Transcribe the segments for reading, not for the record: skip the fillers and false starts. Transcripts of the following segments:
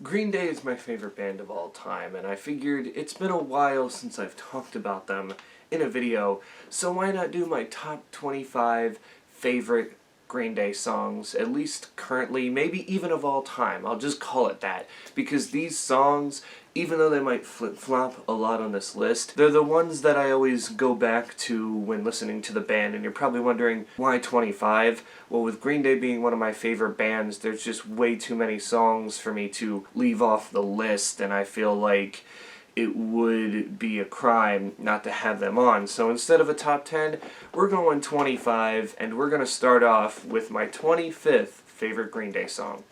Green Day is my favorite band of all time, and I figured it's been a while since I've talked about them in a video, so why not do my top 25 favorite Green Day songs, at least currently, maybe even of all time. I'll just call it that, because these songs, even though they might flip-flop a lot on this list, they're the ones that I always go back to when listening to the band, and you're probably wondering, why 25? Well, with Green Day being one of my favorite bands, there's just way too many songs for me to leave off the list, and I feel like it would be a crime not to have them on. So instead of a top 10, we're going 25, and we're going to start off with my 25th favorite Green Day song.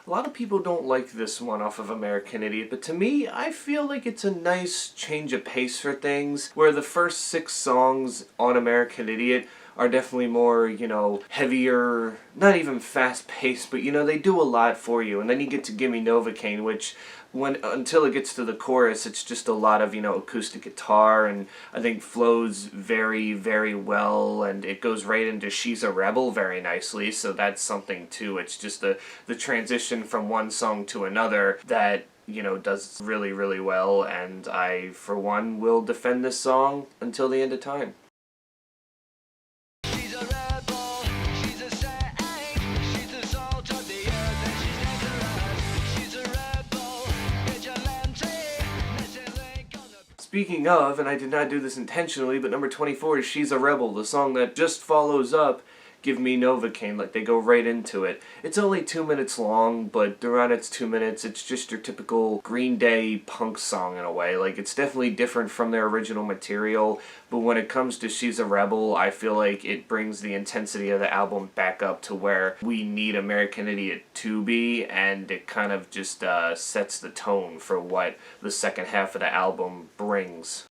A lot of people don't like this one off of American Idiot, but to me, I feel like it's a nice change of pace for things, where the first 6 songs on American Idiot are definitely more, heavier, not even fast-paced, but, they do a lot for you. And then you get to Gimme Novocaine, which, until it gets to the chorus, it's just a lot of, acoustic guitar, and I think flows very, very well, and it goes right into She's a Rebel very nicely, so that's something, too. It's just the transition from one song to another that does really, really well, and I, for one, will defend this song until the end of time. Speaking of, and I did not do this intentionally, but number 24 is She's a Rebel, the song that just follows up Give Me Novocaine, like they go right into it. It's only 2 minutes long, but throughout its 2 minutes, it's just your typical Green Day punk song in a way. Like, it's definitely different from their original material, but when it comes to She's a Rebel, I feel like it brings the intensity of the album back up to where we need American Idiot to be, and it kind of just sets the tone for what the second half of the album brings.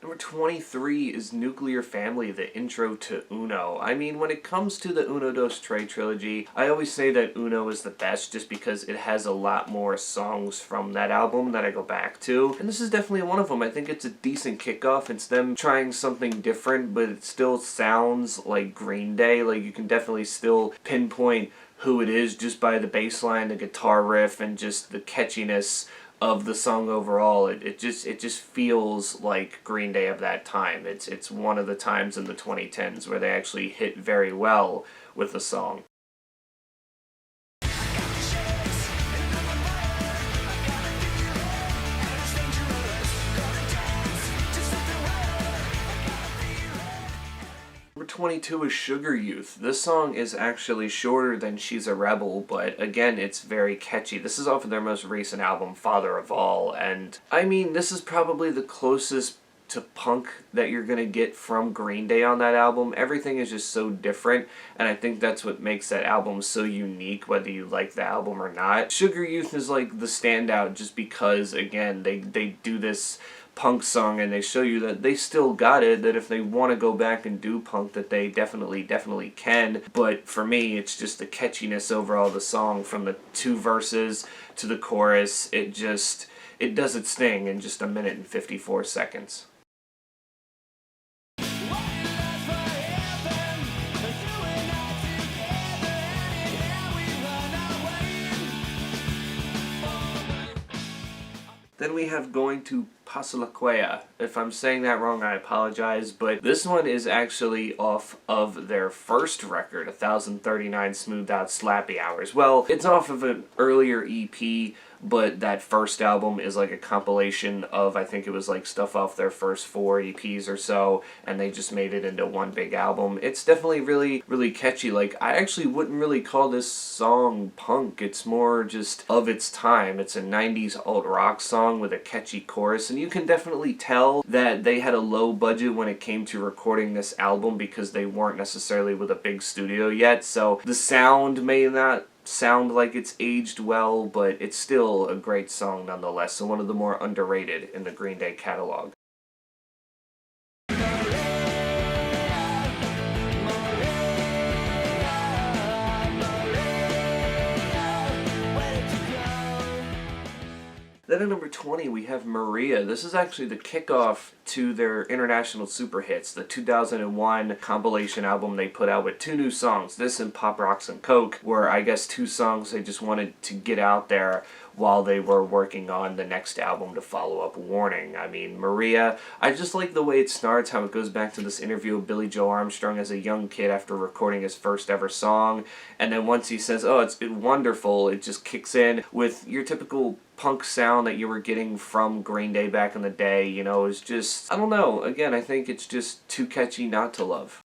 Number 23 is Nuclear Family, the intro to Uno. I mean, when it comes to the Uno Dos Tres trilogy, I always say that Uno is the best just because it has a lot more songs from that album that I go back to. And this is definitely one of them. I think it's a decent kickoff. It's them trying something different, but it still sounds like Green Day. Like, you can definitely still pinpoint who it is just by the bass line, the guitar riff, and just the catchiness of the song overall. It just feels like Green Day of that time. It's one of the times in the 2010s where they actually hit very well with the song. Number 22 is Sugar Youth. This song is actually shorter than She's a Rebel, but again, it's very catchy. This is off of their most recent album, Father of All, and I mean, this is probably the closest to punk that you're gonna get from Green Day on that album. Everything is just so different, and I think that's what makes that album so unique, whether you like the album or not. Sugar Youth is like the standout just because, again, they do this punk song and they show you that they still got it, that if they want to go back and do punk, that they definitely can. But for me, it's just the catchiness overall of the song, from the 2 verses to the chorus. It does its thing in just 1 minute and 54 seconds. Then we have Going to Pasalaquea. If I'm saying that wrong, I apologize, but this one is actually off of their first record, 1039 Smoothed Out Slappy Hours. Well, it's off of an earlier EP, but that first album is like a compilation of, I think it was like stuff off their first 4 EPs or so, and they just made it into one big album. It's definitely really, really catchy. Like, I actually wouldn't really call this song punk. It's more just of its time. It's a 90s alt rock song with a catchy chorus, and you can definitely tell that they had a low budget when it came to recording this album because they weren't necessarily with a big studio yet, so the sound may not sound like it's aged well, but it's still a great song nonetheless, so one of the more underrated in the Green Day catalog. Then at number 20, we have Maria. This is actually the kickoff to their international super hits, the 2001 compilation album they put out with 2 new songs. This and Pop Rocks and Coke were, I guess, 2 songs they just wanted to get out there while they were working on the next album to follow up Warning. I mean, Maria, I just like the way it starts, how it goes back to this interview of Billy Joe Armstrong as a young kid after recording his first ever song, and then once he says, oh, it's wonderful, it just kicks in with your typical punk sound that you were getting from Green Day back in the day. You know, it's just, I don't know, again, I think it's just too catchy not to love.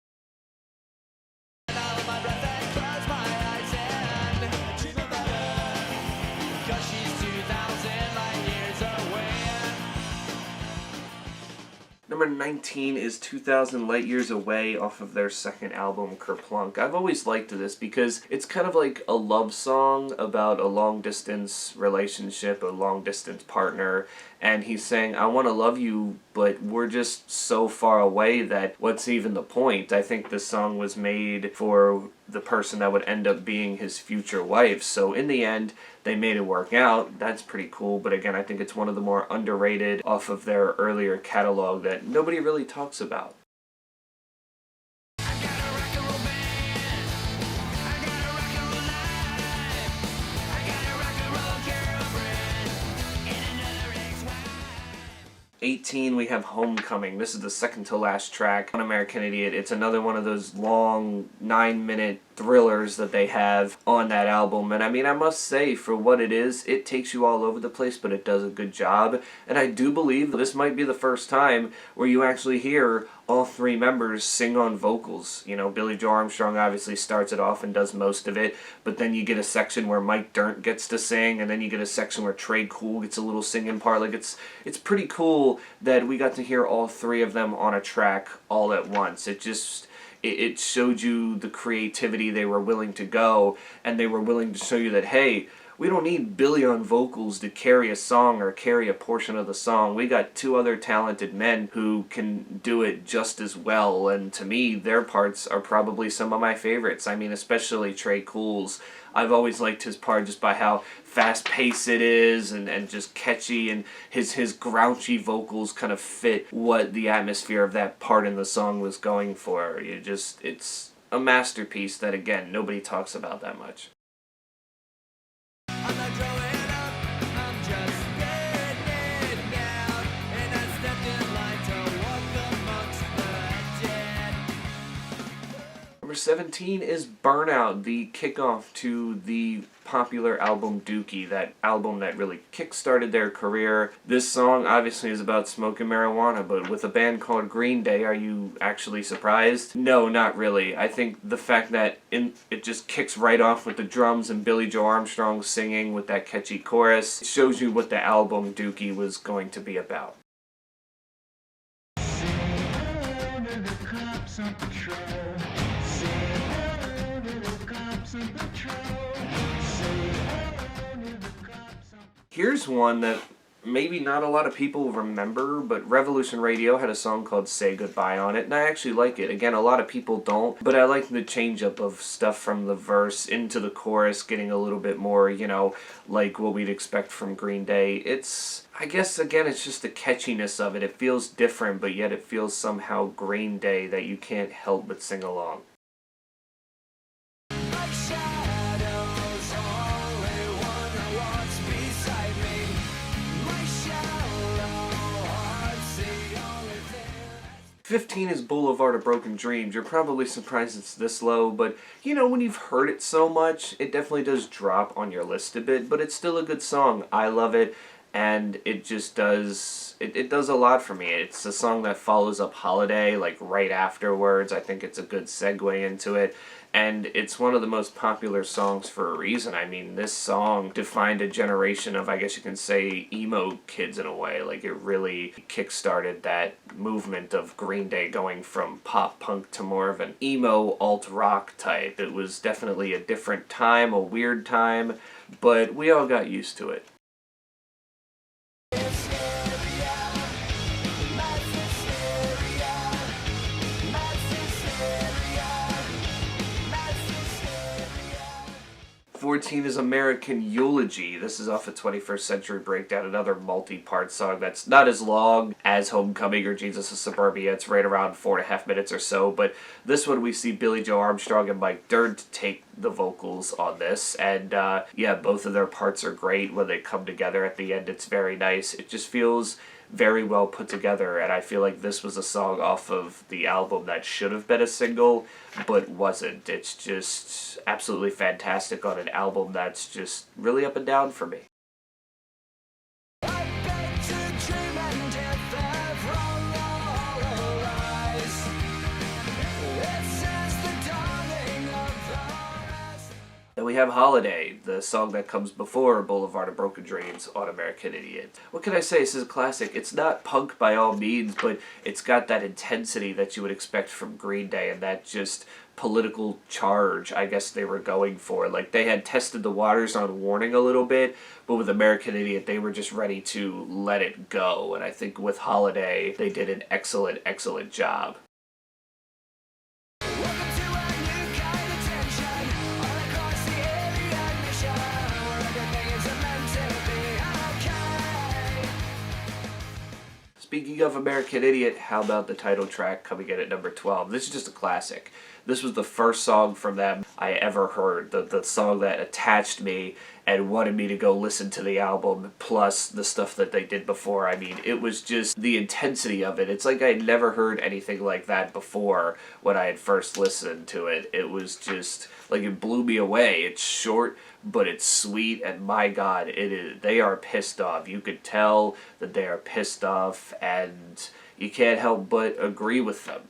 19 is 2,000 Light Years Away off of their second album, Kerplunk. I've always liked this because it's kind of like a love song about a long-distance relationship, a long-distance partner, and he's saying, I want to love you, but we're just so far away that what's even the point? I think this song was made for the person that would end up being his future wife, so in the end, they made it work out. That's pretty cool, but again, I think it's one of the more underrated off of their earlier catalog that nobody really talks about. I got a rock and roll band. I got a rock and roll life. I got a rock and roll girlfriend and another ex-wife. 18, we have Homecoming. This is the second to last track on American Idiot. It's another one of those long 9-minute thrillers that they have on that album, and I mean, I must say, for what it is, it takes you all over the place, but it does a good job, and I do believe this might be the first time where you actually hear all 3 members sing on vocals. You know, Billy Joe Armstrong obviously starts it off and does most of it, but then you get a section where Mike Dirnt gets to sing, and then you get a section where Trey Cool gets a little singing part. Like, it's pretty cool that we got to hear all 3 of them on a track all at once. It showed you the creativity they were willing to go, and they were willing to show you that, hey, we don't need Billy on vocals to carry a song or carry a portion of the song. We got 2 other talented men who can do it just as well, and to me, their parts are probably some of my favorites. I mean, especially Trey Cool's. I've always liked his part just by how fast-paced it is and just catchy, and his grouchy vocals kind of fit what the atmosphere of that part in the song was going for. It's a masterpiece that, again, nobody talks about that much. I'm not growing up, I'm just getting down, and I stepped in line to walk amongst the dead. Number 17 is Burnout, the kickoff to the popular album Dookie, that album that really kick-started their career. This song obviously is about smoking marijuana, but with a band called Green Day, are you actually surprised? No, not really. I think the fact that it just kicks right off with the drums and Billy Joe Armstrong singing with that catchy chorus shows you what the album Dookie was going to be about. Here's one that maybe not a lot of people remember, but Revolution Radio had a song called Say Goodbye on it, and I actually like it. Again, a lot of people don't, but I like the change-up of stuff from the verse into the chorus, getting a little bit more, you know, like what we'd expect from Green Day. I guess, again, it's just the catchiness of it. It feels different, but yet it feels somehow Green Day that you can't help but sing along. Like shadows, only one that walks beside me. My shallow heart's the only thing. 15 is Boulevard of Broken Dreams. You're probably surprised it's this low, but you know, when you've heard it so much, it definitely does drop on your list a bit, but it's still a good song. I love it, and it just does, it does a lot for me. It's a song that follows up Holiday, like right afterwards. I think it's a good segue into it, and it's one of the most popular songs for a reason. I mean, this song defined a generation of, I guess you can say, emo kids in a way. Like, it really kickstarted that movement of Green Day going from pop punk to more of an emo alt-rock type. It was definitely a different time, a weird time, but we all got used to it. 14 is American Eulogy. This is off a 21st Century Breakdown, another multi-part song that's not as long as Homecoming or Jesus of Suburbia. It's right around 4.5 minutes or so, but this one we see Billy Joe Armstrong and Mike Dirnt take the vocals on this, and yeah, both of their parts are great when they come together at the end. It's very nice. It just feels very well put together, and I feel like this was a song off of the album that should have been a single, but wasn't. It's just absolutely fantastic on an album that's just really up and down for me. Then we have Holiday, the song that comes before Boulevard of Broken Dreams on American Idiot. What can I say? This is a classic. It's not punk by all means, but it's got that intensity that you would expect from Green Day and that just political charge I guess they were going for. Like, they had tested the waters on Warning a little bit, but with American Idiot they were just ready to let it go, and I think with Holiday they did an excellent job. Speaking of American Idiot, how about the title track coming in at number 12? This is just a classic. This was the first song from them I ever heard, the song that attached me and wanted me to go listen to the album, plus the stuff that they did before. I mean, it was just the intensity of it. It's like I'd never heard anything like that before when I had first listened to it. It was just, like, it blew me away. It's short, but it's sweet, and my God, it is. They are pissed off. You could tell that they are pissed off, and you can't help but agree with them.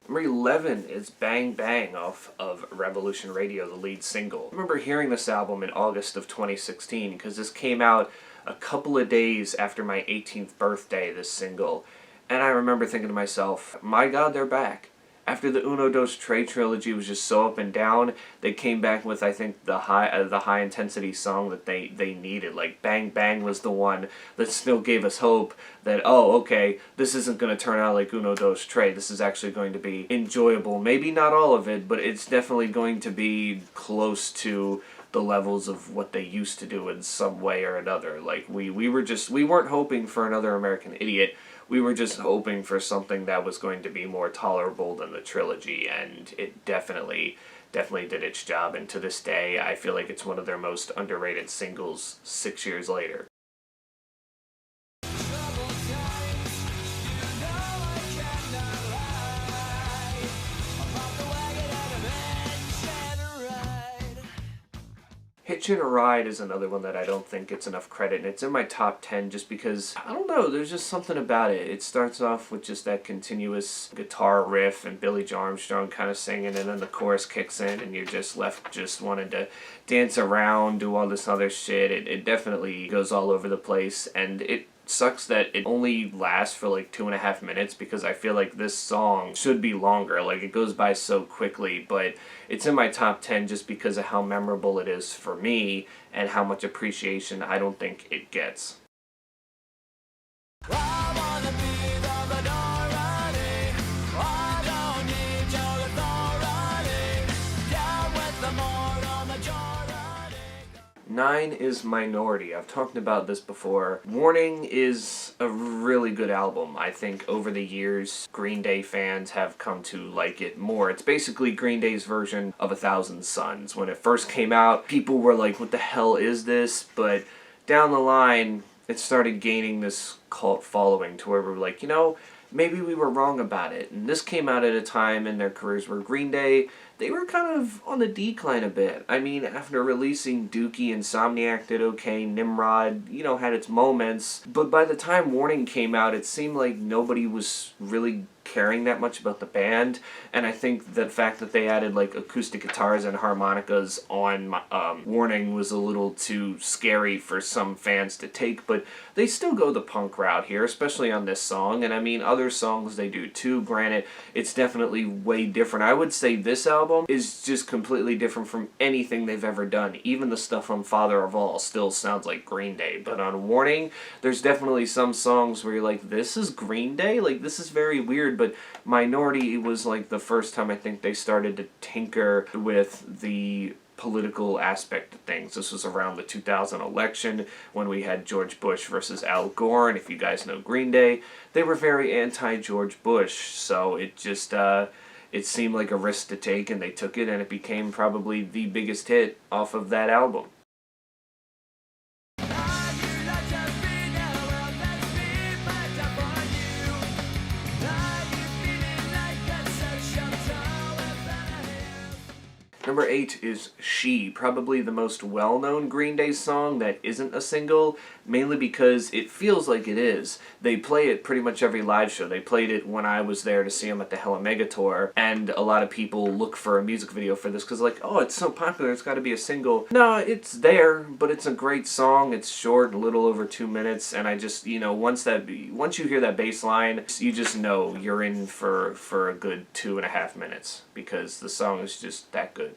Number 11 is Bang Bang off of Revolution Radio, the lead single. I remember hearing this album in August of 2016 because this came out a couple of days after my 18th birthday, this single. And I remember thinking to myself, my God, they're back. After the Uno Dos Tres trilogy was just so up and down, they came back with, I think, the high intensity song that they needed. Like, Bang Bang was the one that still gave us hope that, oh, okay, this isn't going to turn out like Uno Dos Tres. This is actually going to be enjoyable. Maybe not all of it, but it's definitely going to be close to the levels of what they used to do in some way or another. Like, we weren't hoping for another American Idiot. We were just hoping for something that was going to be more tolerable than the trilogy, and it definitely did its job. And to this day, I feel like it's one of their most underrated singles 6 years later. Hitchin' a Ride is another one that I don't think gets enough credit, and it's in my top 10 just because, I don't know, there's just something about it. It starts off with just that continuous guitar riff and Billy Joe Armstrong kind of singing, and then the chorus kicks in and you're just left just wanting to dance around, do all this other shit. It definitely goes all over the place, and it sucks that it only lasts for like 2.5 minutes because I feel like this song should be longer. Like, it goes by so quickly, but it's in my top 10 just because of how memorable it is for me and how much appreciation I don't think it gets. Nine is Minority. I've talked about this before. Warning is a really good album. I think over the years, Green Day fans have come to like it more. It's basically Green Day's version of 1,000 Suns. When it first came out, people were like, what the hell is this? But down the line, it started gaining this cult following to where we were like, you know, maybe we were wrong about it. And this came out at a time in their careers where Green Day, they were kind of on the decline a bit. I mean, after releasing Dookie, Insomniac did okay, Nimrod, you know, had its moments. But by the time Warning came out, it seemed like nobody was really caring that much about the band, and I think the fact that they added like acoustic guitars and harmonicas on Warning was a little too scary for some fans to take, but they still go the punk route here, especially on this song, and I mean other songs they do too. Granted, it's definitely way different. I would say this album is just completely different from anything they've ever done. Even the stuff on Father of All still sounds like Green Day, but on Warning, there's definitely some songs where you're like, this is Green Day? Like, this is very weird, but Minority was like the first time I think they started to tinker with the political aspect of things. This was around the 2000 election when we had George Bush versus Al Gore, and if you guys know Green Day, they were very anti-George Bush, so it just, it seemed like a risk to take, and they took it, and it became probably the biggest hit off of that album. Number 8 is She, probably the most well-known Green Day song that isn't a single, mainly because it feels like it is. They play it pretty much every live show. They played it when I was there to see them at the Hella Mega Tour, and a lot of people look for a music video for this because like, oh, it's so popular, it's got to be a single. No, it's there, but it's a great song. It's short, a little over 2 minutes, and I just, you know, once you hear that bass line, you just know you're in for a good 2.5 minutes because the song is just that good.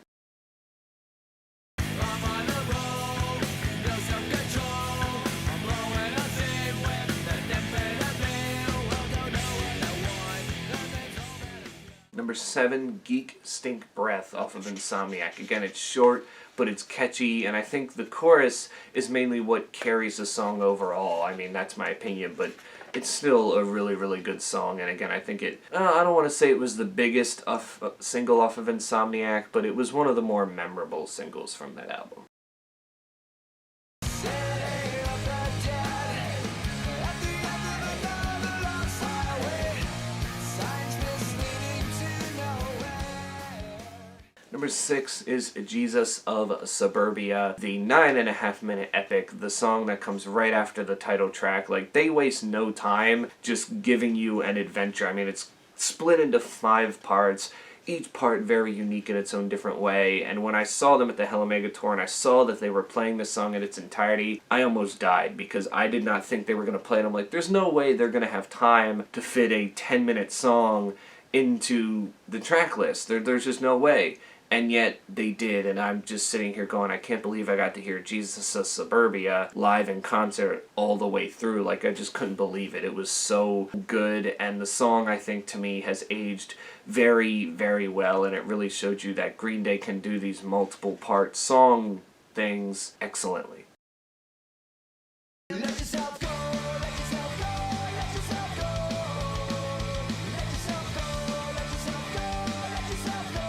Number 7, Geek Stink Breath off of Insomniac. Again, it's short, but it's catchy, and I think the chorus is mainly what carries the song overall. I mean, that's my opinion, but it's still a really, really good song, and again, I think it, I don't want to say it was the biggest single off of Insomniac, but it was one of the more memorable singles from that album. Number 6 is Jesus of Suburbia, the 9.5-minute epic, the song that comes right after the title track. Like, they waste no time just giving you an adventure. I mean, it's split into 5 parts, each part very unique in its own different way, and when I saw them at the Hella Mega Tour and I saw that they were playing the song in its entirety, I almost died because I did not think they were going to play it. I'm like, there's no way they're going to have time to fit a 10-minute song into the track list. There's just no way. And yet they did, and I'm just sitting here going, I can't believe I got to hear Jesus of Suburbia live in concert all the way through. Like, I just couldn't believe it. It was so good, and the song, I think, to me, has aged very, very well, and it really showed you that Green Day can do these multiple part song things excellently. Let yourself go, let yourself go, let yourself go. Let yourself go, let yourself go, let yourself go.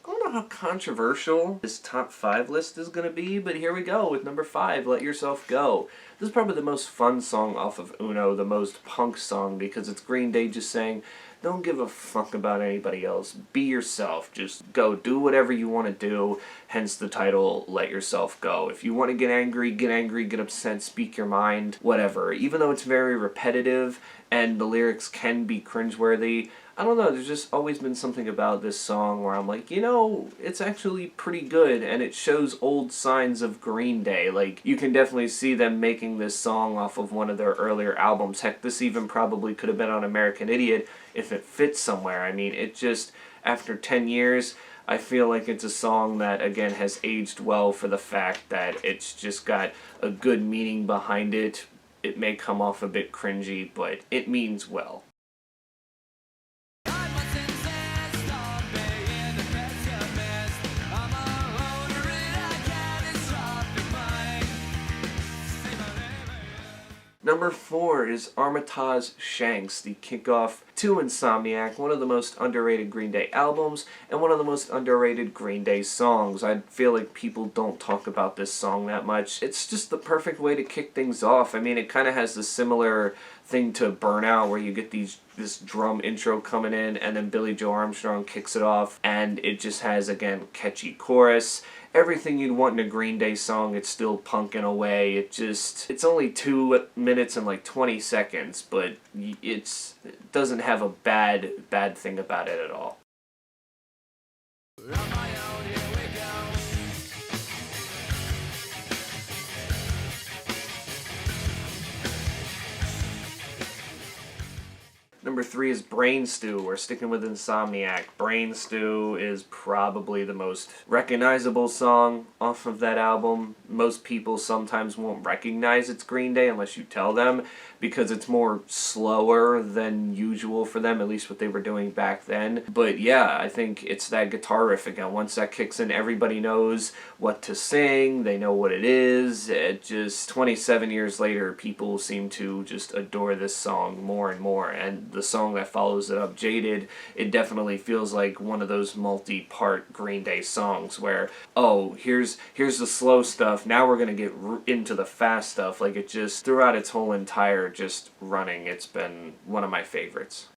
I don't know how controversial this top 5 list is going to be, but here we go with number 5, Let Yourself Go. This is probably the most fun song off of Uno, the most punk song, because it's Green Day just saying, don't give a fuck about anybody else. Be yourself. Just go. Do whatever you want to do. Hence the title, Let Yourself Go. If you want to get angry, get upset, speak your mind, whatever. Even though it's very repetitive and the lyrics can be cringeworthy, I don't know, there's just always been something about this song where I'm like, you know, it's actually pretty good, and it shows old signs of Green Day. Like, you can definitely see them making this song off of one of their earlier albums. Heck, this even probably could have been on American Idiot if it fits somewhere. I mean, it just, after 10 years, I feel like it's a song that, again, has aged well for the fact that it's just got a good meaning behind it. It may come off a bit cringy, but it means well. Number 4 is Armitage Shanks, the kickoff to Insomniac, one of the most underrated Green Day albums, and one of the most underrated Green Day songs. I feel like people don't talk about this song that much. It's just the perfect way to kick things off. I mean, it kind of has the similar thing to Burnout, where you get this drum intro coming in, and then Billy Joe Armstrong kicks it off, and it just has, again, catchy chorus. Everything you'd want in a Green Day song. It's still punking away. It's only 2 minutes and like 20 seconds, but it doesn't have a bad thing about it at all. Number 3 is Brain Stew. We're sticking with Insomniac. Brain Stew is probably the most recognizable song off of that album. Most people sometimes won't recognize it's Green Day unless you tell them, because it's more slower than usual for them, at least what they were doing back then. But yeah, I think it's that guitar riff again. Once that kicks in, everybody knows what to sing. They know what it is. It just, 27 years later, people seem to just adore this song more and more. And the song that follows it up, Jaded, it definitely feels like one of those multi-part Green Day songs where, oh, here's the slow stuff, now we're gonna get into the fast stuff. Like, it just, throughout its whole entire just running, it's been one of my favorites.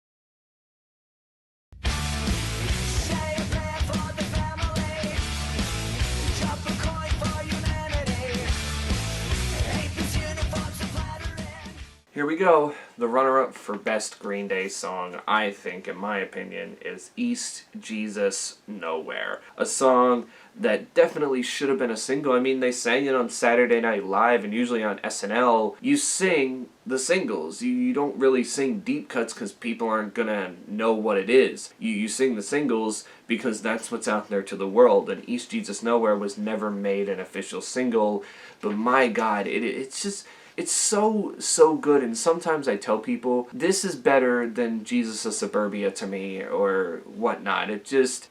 Here we go. The runner-up for best Green Day song, I think, in my opinion, is East Jesus Nowhere. A song that definitely should have been a single. I mean, they sang it on Saturday Night Live, and usually on SNL, you sing the singles. You don't really sing deep cuts because people aren't gonna know what it is. You sing the singles because that's what's out there to the world, and East Jesus Nowhere was never made an official single, but my God, it's just... It's so good, and sometimes I tell people, this is better than Jesus of Suburbia to me, or whatnot. It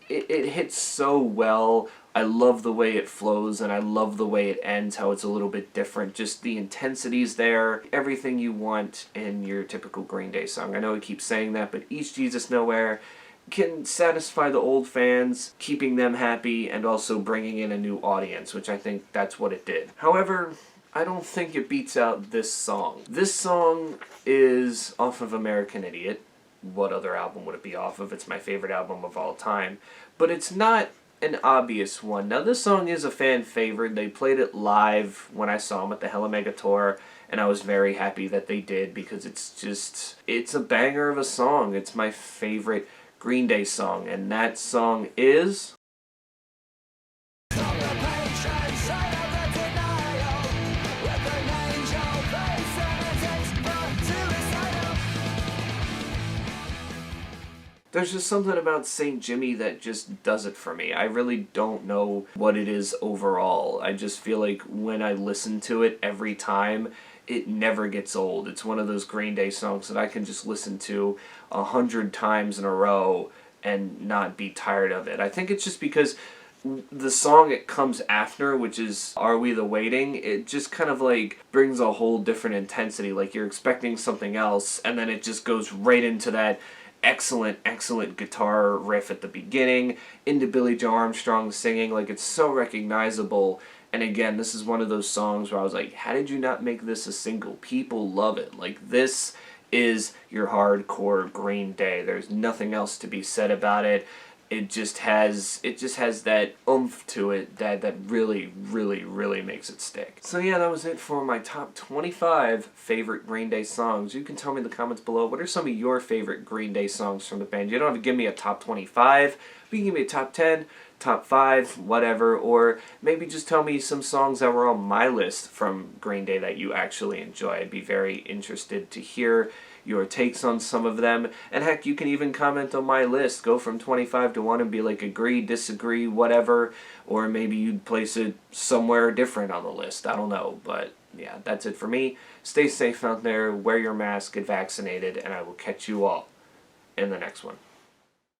hits so well. I love the way it flows, and I love the way it ends, how it's a little bit different. Just the intensity's there, everything you want in your typical Green Day song. I know I keep saying that, but East Jesus Nowhere can satisfy the old fans, keeping them happy, and also bringing in a new audience, which I think that's what it did. However, I don't think it beats out this song. This song is off of American Idiot. What other album would it be off of? It's my favorite album of all time. But it's not an obvious one. Now, this song is a fan favorite. They played it live when I saw them at the Hella Mega Tour, and I was very happy that they did, because it's a banger of a song. It's my favorite Green Day song, and that song is... There's just something about St. Jimmy that just does it for me. I really don't know what it is overall. I just feel like when I listen to it every time, it never gets old. It's one of those Green Day songs that I can just listen to 100 times in a row and not be tired of it. I think it's just because the song it comes after, which is Are We the Waiting, it just kind of like brings a whole different intensity. Like, you're expecting something else, and then it just goes right into that excellent guitar riff at the beginning, into Billy Joe Armstrong singing. Like, it's so recognizable. And again, this is one of those songs where I was like, how did you not make this a single? People love it. Like, this is your hardcore Green Day. There's nothing else to be said about it. It just has that oomph to it that really makes it stick. So yeah, that was it for my top 25 favorite Green Day songs. You can tell me in the comments below, what are some of your favorite Green Day songs from the band? You don't have to give me a top 25, but you can give me a top 10, top 5, whatever, or maybe just tell me some songs that were on my list from Green Day that you actually enjoy. I'd be very interested to hear your takes on some of them, and heck, you can even comment on my list. Go from 25 to 1 and be like, agree, disagree, whatever, or maybe you'd place it somewhere different on the list. I don't know, but yeah, that's it for me. Stay safe out there, wear your mask, get vaccinated, and I will catch you all in the next one.